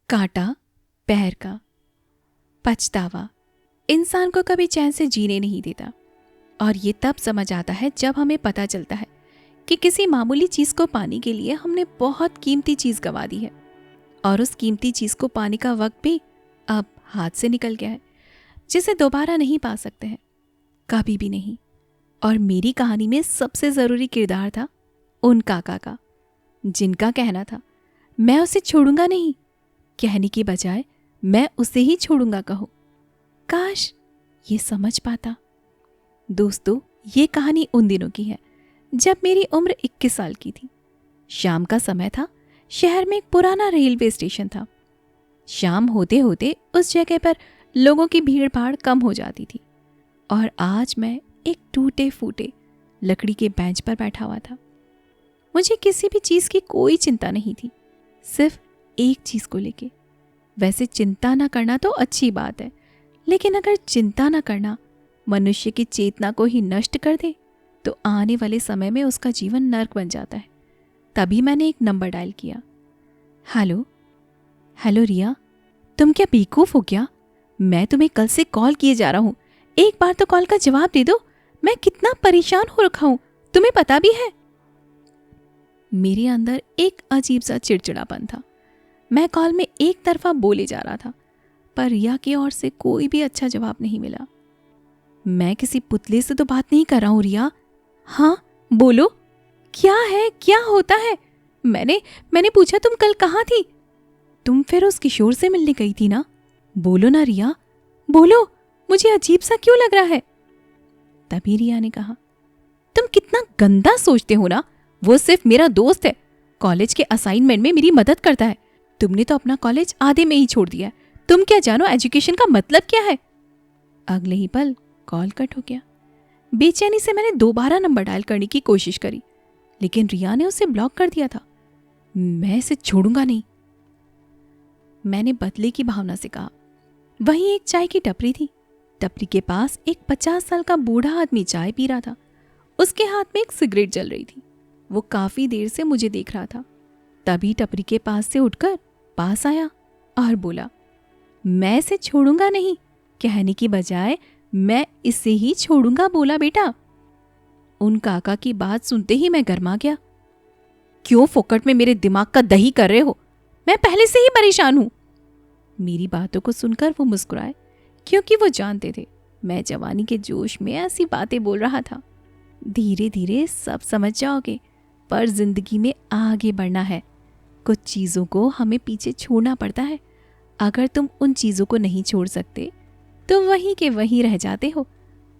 कांटा, पैर का पछतावा इंसान को कभी चैन से जीने नहीं देता। और ये तब समझ आता है जब हमें पता चलता है कि किसी मामूली चीज़ को पाने के लिए हमने बहुत कीमती चीज़ गंवा दी है, और उस कीमती चीज़ को पाने का वक्त भी अब हाथ से निकल गया है, जिसे दोबारा नहीं पा सकते हैं, कभी भी नहीं। और मेरी कहानी में सबसे ज़रूरी किरदार था उन काका का, जिनका कहना था मैं उसे छोड़ूंगा नहीं, कहने की बजाय मैं उसे ही छोड़ूंगा कहो। काश ये समझ पाता। दोस्तों, ये कहानी उन दिनों की है जब मेरी उम्र 21 साल की थी। शाम का समय था। शहर में एक पुराना रेलवे स्टेशन था। शाम होते होते उस जगह पर लोगों की भीड़ भाड़ कम हो जाती थी, और आज मैं एक टूटे फूटे लकड़ी के बेंच पर बैठा हुआ था। मुझे किसी भी चीज़ की कोई चिंता नहीं थी, सिर्फ एक चीज़ को लेके। वैसे चिंता ना करना तो अच्छी बात है, लेकिन अगर चिंता ना करना मनुष्य की चेतना को ही नष्ट कर दे तो आने वाले समय में उसका जीवन नर्क बन जाता है। तभी मैंने एक नंबर डायल किया। हेलो हेलो रिया, तुम क्या बेवकूफ हो क्या? मैं तुम्हें कल से कॉल किए जा रहा हूँ, एक बार तो कॉल का जवाब दे दो। मैं कितना परेशान हो रखा हूँ, तुम्हें पता भी है। मेरे अंदर एक अजीब सा चिड़चिड़ापन था। मैं कॉल में एक तरफा बोले जा रहा था, पर रिया की ओर से कोई भी अच्छा जवाब नहीं मिला। मैं किसी पुतले से तो बात नहीं कर रहा हूँ रिया। हाँ बोलो, क्या है, क्या होता है? मैंने पूछा तुम कल कहाँ थी? तुम फिर उस किशोर से मिलने गई थी ना? बोलो ना रिया, बोलो, मुझे अजीब सा क्यों लग रहा है? तभी रिया ने कहा, तुम कितना गंदा सोचते हो ना, वो सिर्फ मेरा दोस्त है, कॉलेज के असाइनमेंट में मेरी मदद करता है। तुमने तो अपना कॉलेज आधे में ही छोड़ दिया है, तुम क्या जानो एजुकेशन का मतलब क्या है? अगले ही पल कॉल कट हो गया। बेचैनी से मैंने दोबारा नंबर डायल करने की कोशिश करी, लेकिन रिया ने उसे ब्लॉक कर दिया था। मैं इसे छोड़ूंगा नहीं, मैंने बदले की भावना से कहा। वहीं एक चाय की टपरी थी। टपरी के पास एक 50 साल का बूढ़ा आदमी चाय पी रहा था। उसके हाथ में एक सिगरेट जल रही थी। वो काफी देर से मुझे देख रहा था। तभी टपरी के पास से उठकर पास आया और बोला, मैं इसे छोड़ूंगा नहीं, कहने की बजाय मैं इसे ही छोड़ूंगा बोला बेटा। उन काका की बात सुनते ही मैं गर्मा गया। क्यों फोकट में मेरे दिमाग का दही कर रहे हो? मैं पहले से ही परेशान हूं। मेरी बातों को सुनकर वो मुस्कुराए, क्योंकि वो जानते थे मैं जवानी के जोश में ऐसी बातें बोल रहा था। धीरे धीरे सब समझ जाओगे, पर जिंदगी में आगे बढ़ना है। कुछ चीजों को हमें पीछे छोड़ना पड़ता है। अगर तुम उन चीजों को नहीं छोड़ सकते तो वहीं के वहीं रह जाते हो,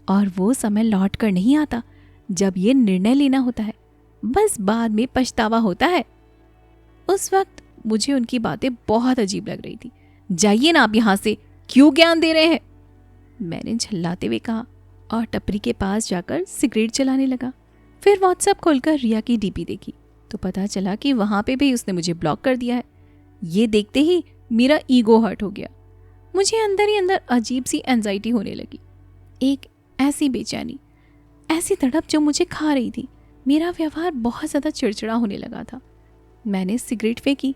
और वो समय लौट कर नहीं आता जब ये निर्णय लेना होता है। बस बाद में पछतावा होता है। उस वक्त मुझे उनकी बातें बहुत अजीब लग रही थी। जाइए ना आप यहां से, क्यों ज्ञान दे रहे हैं? मैंने झल्लाते हुए कहा, और टपरी के पास जाकर सिगरेट जलाने लगा। फिर व्हाट्सएप खोलकर रिया की डीपी देखी तो पता चला कि वहां पे भी उसने मुझे ब्लॉक कर दिया है। ये देखते ही मेरा ईगो हर्ट हो गया। मुझे अंदर ही अंदर अजीब सी एंजाइटी होने लगी, एक ऐसी बेचैनी, ऐसी तड़प जो मुझे खा रही थी। मेरा व्यवहार बहुत ज़्यादा चिड़चिड़ा होने लगा था। मैंने सिगरेट फेंकी,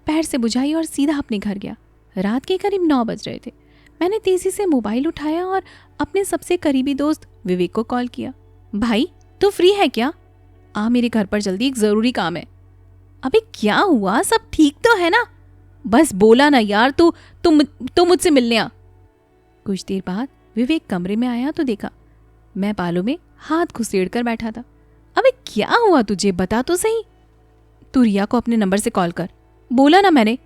पैर से बुझाई और सीधा अपने घर गया। रात के करीब 9 बज रहे थे। मैंने तेज़ी से मोबाइल उठाया और अपने सबसे करीबी दोस्त विवेक को कॉल किया। भाई, तू फ्री है क्या? आ मेरे घर पर जल्दी, एक ज़रूरी काम है। अबे क्या हुआ, सब ठीक तो है ना? बस बोला ना यार, तू मुझसे मिलने आ। कुछ देर बाद विवेक कमरे में आया तो देखा मैं बालों में हाथ घुसेड़ कर बैठा था। अबे क्या हुआ तुझे, बता तो सही। तू रिया को अपने नंबर से कॉल कर, बोला ना मैंने।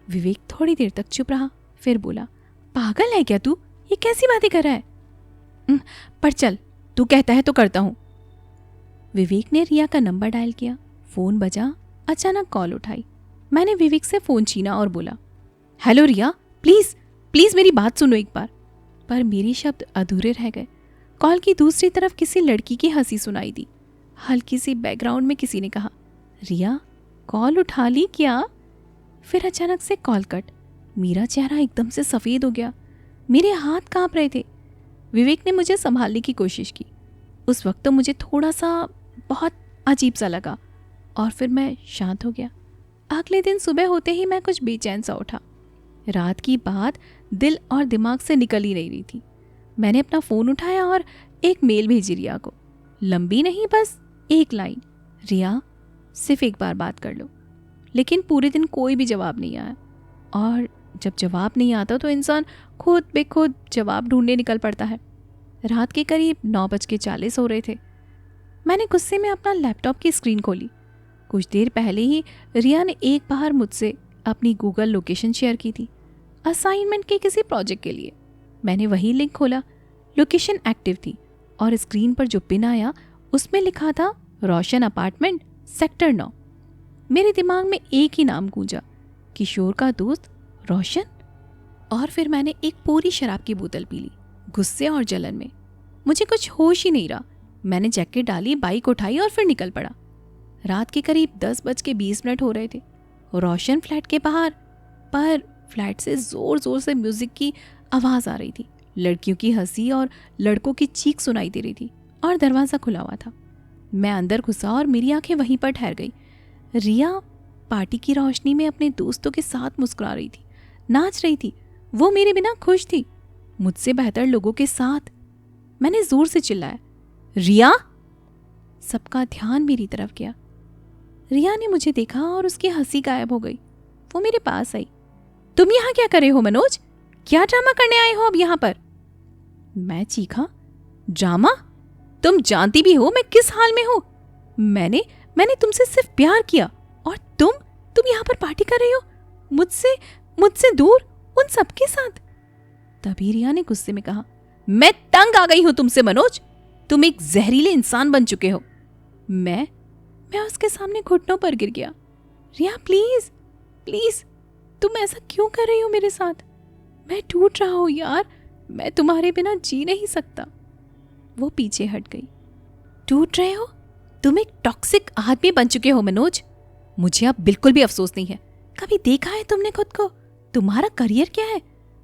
विवेक थोड़ी देर तक चुप रहा, फिर बोला, पागल है क्या तू, ये कैसी बातें कर रहा है? पर चल, तू कहता है तो करता हूं। विवेक ने रिया का नंबर डायल किया। फोन बजा। अचानक कॉल उठाई। मैंने विवेक से फोन छीना और बोला, हेलो रिया, प्लीज प्लीज मेरी बात सुनो एक बार। पर मेरे शब्द अधूरे रह गए। कॉल की दूसरी तरफ किसी लड़की की हंसी सुनाई दी। हल्की सी बैकग्राउंड में किसी ने कहा, रिया कॉल उठा ली क्या? फिर अचानक से कॉल कट। मेरा चेहरा एकदम से सफ़ेद हो गया, मेरे हाथ कांप रहे थे। विवेक ने मुझे संभालने की कोशिश की। उस वक्त तो मुझे थोड़ा सा बहुत अजीब सा लगा, और फिर मैं शांत हो गया। अगले दिन सुबह होते ही मैं कुछ बेचैन सा उठा। रात की बात दिल और दिमाग से निकल ही नहीं रही थी। मैंने अपना फ़ोन उठाया और एक मेल भेजी रिया को। लंबी नहीं, बस एक लाइन, रिया सिर्फ एक बार बात कर लो। लेकिन पूरे दिन कोई भी जवाब नहीं आया, और जब जवाब नहीं आता तो इंसान खुद बेखुद जवाब ढूंढने निकल पड़ता है। रात के करीब 9:40 हो रहे थे। मैंने गुस्से में अपना लैपटॉप की स्क्रीन खोली। कुछ देर पहले ही रिया ने एक बार मुझसे अपनी गूगल लोकेशन शेयर की थी, असाइनमेंट के किसी प्रोजेक्ट के लिए। मैंने वही लिंक खोला। लोकेशन एक्टिव थी और स्क्रीन पर जो पिन आया उसमें लिखा था रोशन अपार्टमेंट, सेक्टर 9। मेरे दिमाग में एक ही नाम गूंजा, किशोर का दोस्त रोशन। और फिर मैंने एक पूरी शराब की बोतल पी ली, गुस्से और जलन में। मुझे कुछ होश ही नहीं रहा। मैंने जैकेट डाली, बाइक उठाई और फिर निकल पड़ा। रात के करीब 10:20 हो रहे थे। रोशन फ्लैट के बाहर, पर फ्लैट से जोर जोर से म्यूजिक की आवाज आ रही थी। लड़कियों की हंसी और लड़कों की चीख सुनाई दे रही थी, और दरवाजा खुला हुआ था। मैं अंदर घुसा और मेरी आंखें वहीं पर ठहर गई। रिया पार्टी की रोशनी में अपने दोस्तों के साथ मुस्कुरा रही थी, नाच रही थी। वो मेरे बिना खुश थी, मुझसे बेहतर लोगों के साथ। मैंने जोर से चिल्लाया, रिया! सबका ध्यान मेरी तरफ गया। रिया ने मुझे देखा और उसकी हंसी गायब हो गई। वो मेरे पास आई। तुम यहाँ क्या कर रहे हो मनोज? क्या ड्रामा करने आए हो अब यहाँ पर? मैं चीखा, ड्रामा? तुम जानती भी हो मैं किस हाल में हूं। मैंने तुमसे सिर्फ प्यार किया, और तुम यहाँ पर पार्टी कर रही हो, मुझसे दूर, उन सबके साथ। तभी रिया ने गुस्से में कहा, मैं तंग आ गई हूं तुमसे मनोज। तुम एक जहरीले इंसान बन चुके हो। मैं उसके सामने घुटनों पर गिर गया। रिया प्लीज प्लीज, तुम ऐसा क्यों कर रही हो मेरे साथ? मैं टूट रहा हूं यार, मैं तुम्हारे बिना जी नहीं सकता। वो पीछे हट गई। टूट रहे हो? तुम एक टॉक्सिक आदमी बन चुके हो मनोज। मुझे अब बिल्कुल भी अफसोस नहीं है। कभी देखा है तुमने खुद को? तुम्हारा करियर क्या है?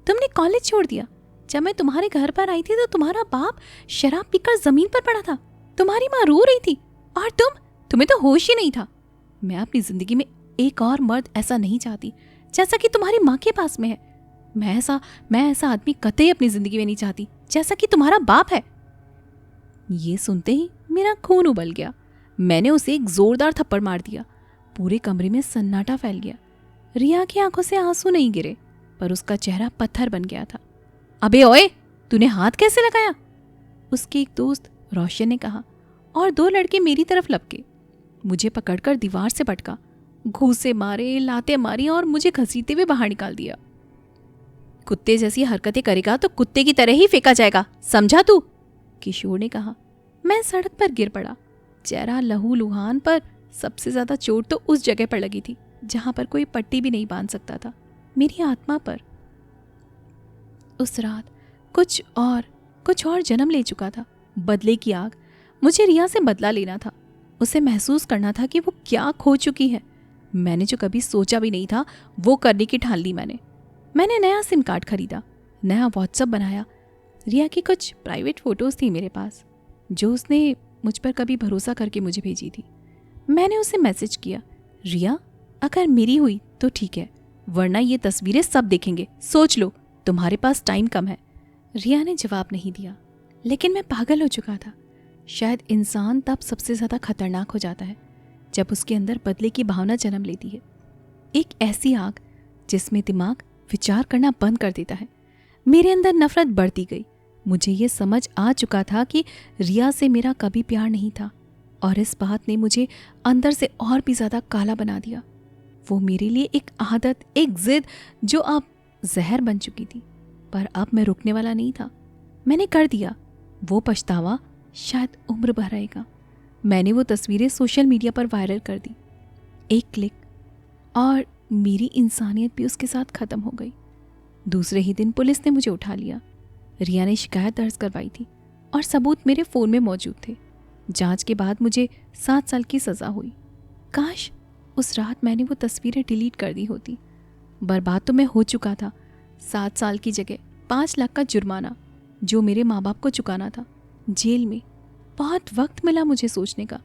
तुमने कॉलेज छोड़ दिया। जब मैं तुम्हारे घर पर आई थी तो तुम्हारा बाप शराब पीकर जमीन पर पड़ा था, तुम्हारी माँ रो रही थी, और तुम्हें तो होश ही नहीं था। मैं अपनी जिंदगी में एक और मर्द ऐसा नहीं चाहती जैसा कि तुम्हारी माँ के पास में है। मैं ऐसा आदमी कतई अपनी जिंदगी में नहीं चाहती जैसा कि तुम्हारा बाप है। ये सुनते ही मेरा खून उबल गया। मैंने उसे एक जोरदार थप्पड़ मार दिया। पूरे कमरे में सन्नाटा फैल गया। रिया की आंखों से आंसू नहीं गिरे, पर उसका चेहरा पत्थर बन गया था। अबे ओए, तूने हाथ कैसे लगाया? उसके एक दोस्त रोशन ने कहा, और दो लड़के मेरी तरफ लपके। मुझे पकड़कर दीवार से पटका, घूंसे मारे, लाते मारी और मुझे घसीटते हुए बाहर निकाल दिया। कुत्ते जैसी हरकतें करेगा तो कुत्ते की तरह ही फेंका जाएगा, समझा तू? किशोर ने कहा। मैं सड़क पर गिर पड़ा, चेहरा लहूलुहान, पर सबसे ज्यादा चोट तो उस जगह पर लगी थी जहां पर कोई पट्टी भी नहीं बांध सकता था, मेरी आत्मा पर। उस रात कुछ और जन्म ले चुका था। बदले की आग। मुझे रिया से बदला लेना था, उसे महसूस करना था कि वो क्या खो चुकी है। मैंने जो कभी सोचा भी नहीं था वो करने की ठान ली। मैंने नया सिम कार्ड खरीदा, नया व्हाट्सएप बनाया। रिया की कुछ प्राइवेट फोटोज थी मेरे पास, जो उसने मुझ पर कभी भरोसा करके मुझे भेजी थी। मैंने उसे मैसेज किया, रिया अगर मेरी हुई तो ठीक है, वरना ये तस्वीरें सब देखेंगे, सोच लो, तुम्हारे पास टाइम कम है। रिया ने जवाब नहीं दिया, लेकिन मैं पागल हो चुका था। शायद इंसान तब सबसे ज्यादा खतरनाक हो जाता है जब उसके अंदर बदले की भावना जन्म लेती है। एक ऐसी आग जिसमें दिमाग विचार करना बंद कर देता है। मेरे अंदर नफरत बढ़ती गई। मुझे ये समझ आ चुका था कि रिया से मेरा कभी प्यार नहीं था, और इस बात ने मुझे अंदर से और भी ज्यादा काला बना दिया। वो मेरे लिए एक आदत, एक जिद जो अब जहर बन चुकी थी। पर अब मैं रुकने वाला नहीं था। मैंने कर दिया। वो पछतावा शायद उम्र भर रहेगा। मैंने वो तस्वीरें सोशल मीडिया पर वायरल कर दी। एक क्लिक और मेरी इंसानियत भी उसके साथ खत्म हो गई। दूसरे ही दिन पुलिस ने मुझे उठा लिया। रिया ने शिकायत दर्ज करवाई थी और सबूत मेरे फ़ोन में मौजूद थे। जांच के बाद मुझे 7 साल की सज़ा हुई। काश उस रात मैंने वो तस्वीरें डिलीट कर दी होती। बर्बाद तो मैं हो चुका था। 7 साल की जगह 5 लाख का जुर्माना जो मेरे माँ बाप को चुकाना था। जेल में बहुत वक्त मिला मुझे सोचने का।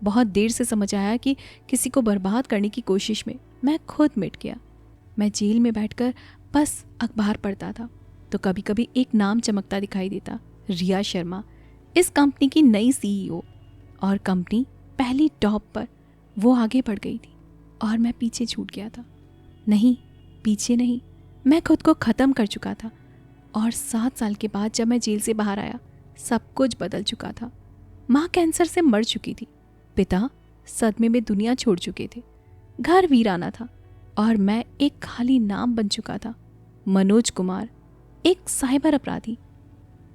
बहुत देर से समझ आया कि किसी को बर्बाद करने की कोशिश में मैं खुद मिट गया। मैं जेल में बैठकर बस अखबार पढ़ता था तो कभी कभी एक नाम चमकता दिखाई देता, रिया शर्मा, इस कंपनी की नई सीईओ। और कंपनी पहली टॉप पर, वो आगे बढ़ गई थी और मैं पीछे छूट गया था। नहीं, पीछे नहीं, मैं खुद को ख़त्म कर चुका था। और 7 साल के बाद जब मैं जेल से बाहर आया, सब कुछ बदल चुका था। माँ कैंसर से मर चुकी थी, पिता सदमे में दुनिया छोड़ चुके थे, घर वीराना था और मैं एक खाली नाम बन चुका था, मनोज कुमार, एक साइबर अपराधी।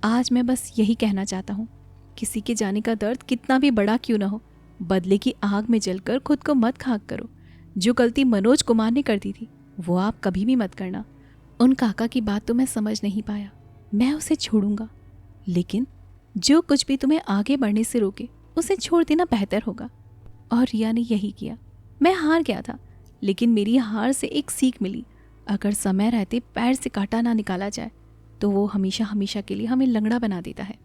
आज मैं बस यही कहना चाहता हूँ, किसी के जाने का दर्द कितना भी बड़ा क्यों ना हो, बदले की आग में जलकर खुद को मत खाक करो। जो गलती मनोज कुमार ने कर दी थी वो आप कभी भी मत करना। उन काका की बात तो मैं समझ नहीं पाया, मैं उसे छोड़ूंगा, लेकिन जो कुछ भी तुम्हें आगे बढ़ने से रोके उसे छोड़ देना बेहतर होगा। और रिया ने यही किया। मैं हार गया था, लेकिन मेरी हार से एक सीख मिली। अगर समय रहते पैर से कांटा ना निकाला जाए तो वो हमेशा हमेशा के लिए हमें लंगड़ा बना देता है।